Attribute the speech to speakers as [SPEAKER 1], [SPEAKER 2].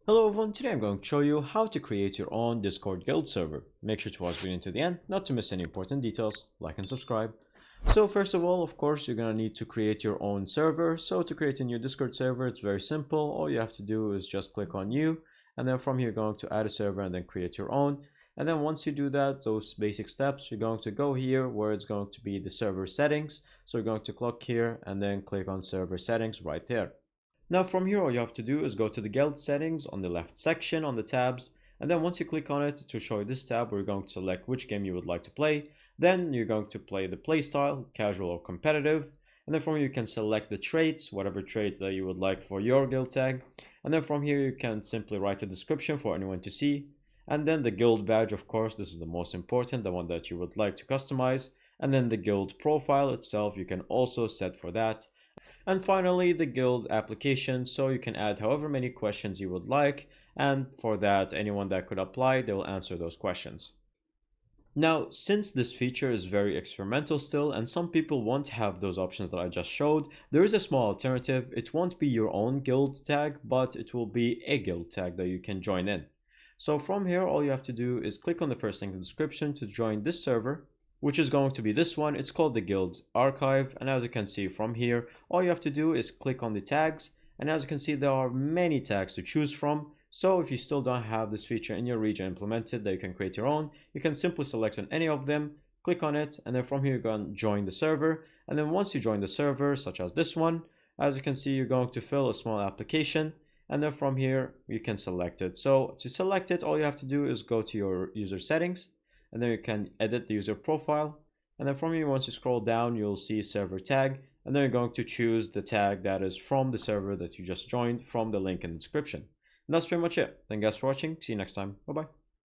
[SPEAKER 1] Hello everyone, today I'm going to show you how to create your own Discord guild server. Make sure to watch the video to the end, not to miss any important details, like and subscribe. So first of all, of course, you're going to need to create your own server. So to create a new Discord server, it's very simple. All you have to do is just click on new, and then from here you're going to add a server and then create your own. And then once you do that, those basic steps, you're going to go here where it's going to be the server settings. So you're going to click here and then click on server settings right there. Now from here, all you have to do is go to the guild settings on the left section on the tabs, and then once you click on it to show you this tab, we're going to select which game you would like to play. Then you're going to play the playstyle, casual or competitive, and then from here you can select the traits, whatever traits that you would like for your guild tag, and then from here you can simply write a description for anyone to see, and then the guild badge, of course, this is the most important, the one that you would like to customize, and then the guild profile itself you can also set for that. And finally, the guild application, so you can add however many questions you would like, and for that, anyone that could apply, they will answer those questions. Now, since this feature is very experimental still, and some people won't have those options that I just showed, there is a small alternative. It won't be your own guild tag, but it will be a guild tag that you can join in. So from here, all you have to do is click on the first link in the description to join this server, which is going to be this one. It's called the Guild Archive, and as you can see from here, all you have to do is click on the tags, and as you can see, there are many tags to choose from. So if you still don't have this feature in your region implemented that you can create your own, you can simply select on any of them, click on it, and then from here you can join the server. And then once you join the server, such as this one, as you can see, you're going to fill a small application, and then from here you can select it. So to select it, all you have to do is go to your user settings, and then you can edit the user profile, and then from here, once you scroll down, you'll see server tag, and then you're going to choose the tag that is from the server that you just joined from the link in the description. And that's pretty much it. Thank you guys for watching. See you next time. Bye bye.